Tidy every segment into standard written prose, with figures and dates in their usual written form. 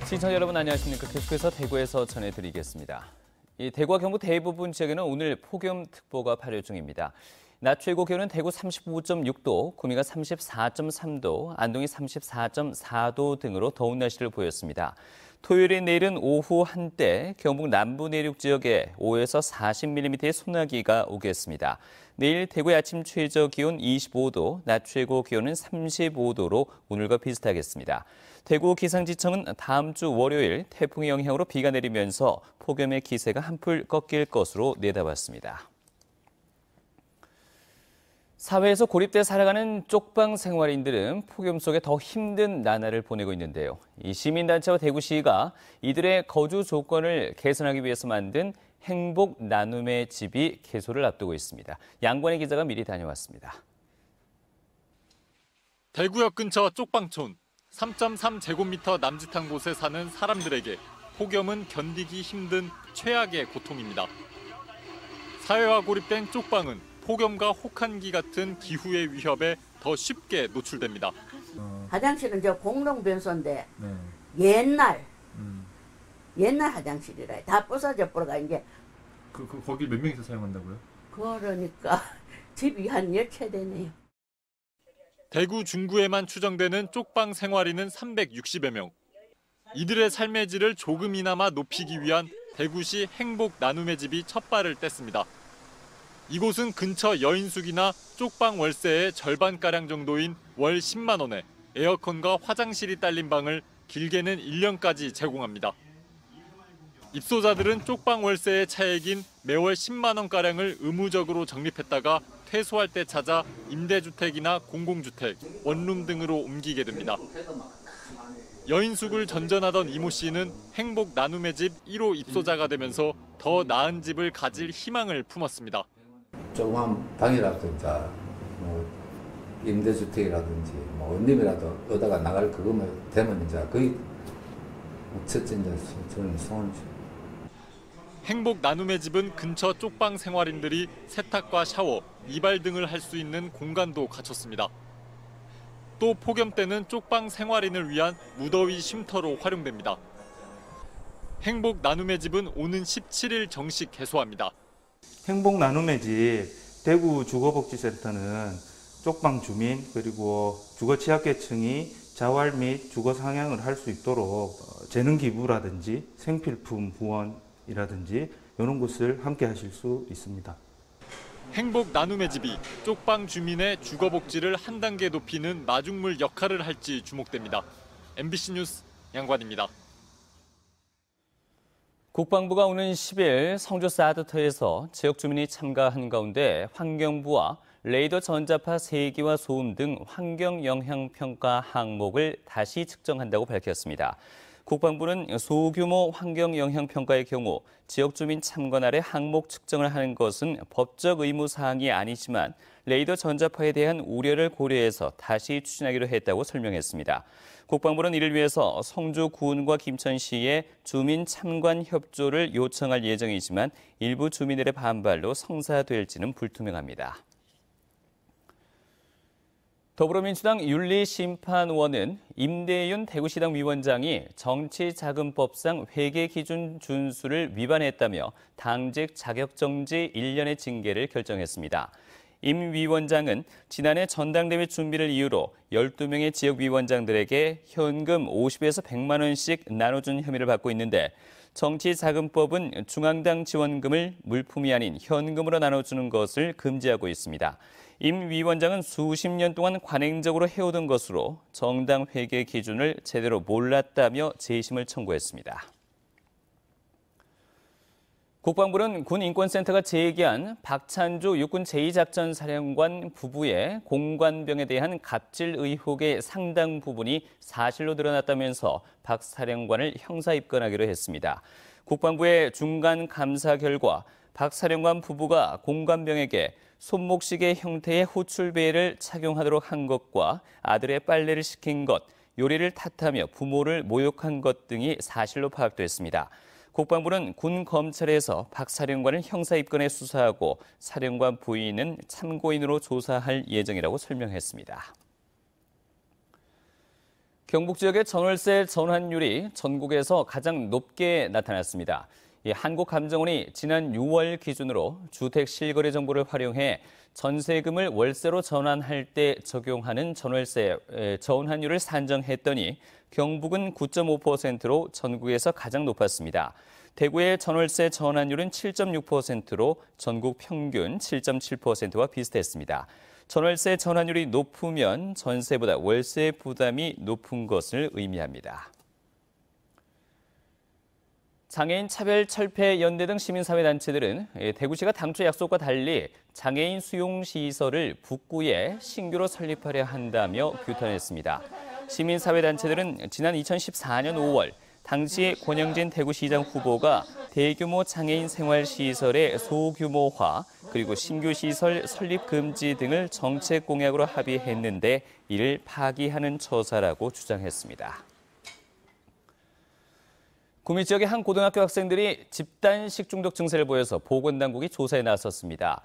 시청자 여러분 안녕하십니까. 계속해서 대구에서 전해드리겠습니다. 대구와 경북 대부분 지역에는 오늘 폭염특보가 발효 중입니다. 낮 최고 기온은 대구 35.6도, 구미가 34.3도, 안동이 34.4도 등으로 더운 날씨를 보였습니다. 토요일인 내일은 오후 한때 경북 남부 내륙 지역에 5에서 40mm의 소나기가 오겠습니다. 내일 대구의 아침 최저 기온 25도, 낮 최고 기온은 35도로 오늘과 비슷하겠습니다. 대구 기상지청은 다음 주 월요일 태풍의 영향으로 비가 내리면서 폭염의 기세가 한풀 꺾일 것으로 내다봤습니다. 사회에서 고립돼 살아가는 쪽방 생활인들은 폭염 속에 더 힘든 나날을 보내고 있는데요. 이 시민단체와 대구시가 이들의 거주 조건을 개선하기 위해서 만든 행복 나눔의 집이 개소를 앞두고 있습니다. 양관희 기자가 미리 다녀왔습니다. 대구역 근처 쪽방촌. 3.3제곱미터 남짓한 곳에 사는 사람들에게 폭염은 견디기 힘든 최악의 고통입니다. 사회와 고립된 쪽방은 폭염과 혹한기 같은 기후의 위협에 더 쉽게 노출됩니다. 화장실은 저 공동변소인데 옛날 화장실이라 다 부서져 버려가 이제. 거기 몇 명이서 사용한다고요? 그러니까 집이 한 10채 되네요. 대구 중구에만 추정되는 쪽방 생활인은 360여 명. 이들의 삶의 질을 조금이나마 높이기 위한 대구시 행복 나눔의 집이 첫 발을 뗐습니다. 이곳은 근처 여인숙이나 쪽방 월세의 절반가량 정도인 월 10만 원에 에어컨과 화장실이 딸린 방을 길게는 1년까지 제공합니다. 입소자들은 쪽방 월세의 차액인 매월 10만 원가량을 의무적으로 적립했다가 퇴소할 때 찾아 임대주택이나 공공주택, 원룸 등으로 옮기게 됩니다. 여인숙을 전전하던 이모 씨는 행복 나눔의 집 1호 입소자가 되면서 더 나은 집을 가질 희망을 품었습니다. 조그만 방이라든지 임대주택이라든지 원룸이라도 얻다가 나갈 그거만 되면 이제 거의 첫째 이제 저는 소원이죠. 행복 나눔의 집은 근처 쪽방 생활인들이 세탁과 샤워, 이발 등을 할 수 있는 공간도 갖췄습니다. 또 폭염 때는 쪽방 생활인을 위한 무더위 쉼터로 활용됩니다. 행복 나눔의 집은 오는 17일 정식 개소합니다. 행복 나눔의 집 대구 주거복지센터는 쪽방 주민 그리고 주거 취약계층이 자활 및 주거 상향을 할 수 있도록 재능 기부라든지 생필품 후원이라든지 이런 것을 함께 하실 수 있습니다. 행복 나눔의 집이 쪽방 주민의 주거복지를 한 단계 높이는 마중물 역할을 할지 주목됩니다. MBC 뉴스 양관입니다. 국방부가 오는 10일 성주 사드터에서 지역 주민이 참가한 가운데 환경부와 레이더 전자파 세기와 소음 등 환경 영향 평가 항목을 다시 측정한다고 밝혔습니다. 국방부는 소규모 환경 영향 평가의 경우 지역 주민 참관 아래 항목 측정을 하는 것은 법적 의무 사항이 아니지만 레이더 전자파에 대한 우려를 고려해서 다시 추진하기로 했다고 설명했습니다. 국방부는 이를 위해서 성주군과 김천시에 주민 참관 협조를 요청할 예정이지만 일부 주민들의 반발로 성사될지는 불투명합니다. 더불어민주당 윤리심판원은 임대윤 대구시당 위원장이 정치자금법상 회계기준 준수를 위반했다며 당직 자격정지 1년의 징계를 결정했습니다. 임 위원장은 지난해 전당대회 준비를 이유로 12명의 지역위원장들에게 현금 50에서 100만 원씩 나눠준 혐의를 받고 있는데 정치자금법은 중앙당 지원금을 물품이 아닌 현금으로 나눠주는 것을 금지하고 있습니다. 임 위원장은 수십 년 동안 관행적으로 해오던 것으로 정당 회계 기준을 제대로 몰랐다며 재심을 청구했습니다. 국방부는 군인권센터가 제기한 박찬주 육군 제2작전사령관 부부의 공관병에 대한 갑질 의혹의 상당 부분이 사실로 드러났다면서 박 사령관을 형사 입건하기로 했습니다. 국방부의 중간 감사 결과 박 사령관 부부가 공관병에게 손목시계 형태의 호출베일을 착용하도록 한 것과 아들의 빨래를 시킨 것, 요리를 탓하며 부모를 모욕한 것 등이 사실로 파악됐습니다. 국방부는 군 검찰에서 박 사령관을 형사 입건해 수사하고 사령관 부인은 참고인으로 조사할 예정이라고 설명했습니다. 경북 지역의 전월세 전환율이 전국에서 가장 높게 나타났습니다. 한국감정원이 지난 6월 기준으로 주택 실거래 정보를 활용해 전세금을 월세로 전환할 때 적용하는 전월세 전환율을 산정했더니 경북은 9.5%로 전국에서 가장 높았습니다. 대구의 전월세 전환율은 7.6%로 전국 평균 7.7%와 비슷했습니다. 전월세 전환율이 높으면 전세보다 월세 부담이 높은 것을 의미합니다. 장애인 차별철폐연대 등 시민사회단체들은 대구시가 당초 약속과 달리 장애인 수용시설을 북구에 신규로 설립하려 한다며 규탄했습니다. 시민사회단체들은 지난 2014년 5월 당시 권영진 대구시장 후보가 대규모 장애인 생활시설의 소규모화 그리고 신규 시설 설립 금지 등을 정책 공약으로 합의했는데 이를 파기하는 처사라고 주장했습니다. 구미 지역의 한 고등학교 학생들이 집단 식중독 증세를 보여서 보건당국이 조사에 나섰습니다.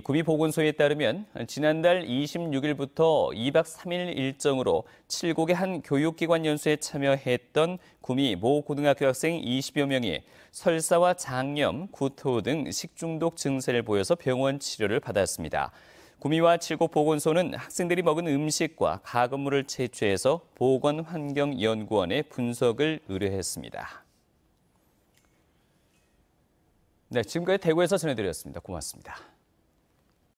구미 보건소에 따르면 지난달 26일부터 2박 3일 일정으로 7곡의 한 교육기관 연수에 참여했던 구미 모 고등학교 학생 20여 명이 설사와 장염, 구토 등 식중독 증세를 보여서 병원 치료를 받았습니다. 구미와 칠곡 보건소는 학생들이 먹은 음식과 가건물을 채취해서 보건환경연구원에 분석을 의뢰했습니다. 네, 지금까지 대구에서 전해드렸습니다. 고맙습니다.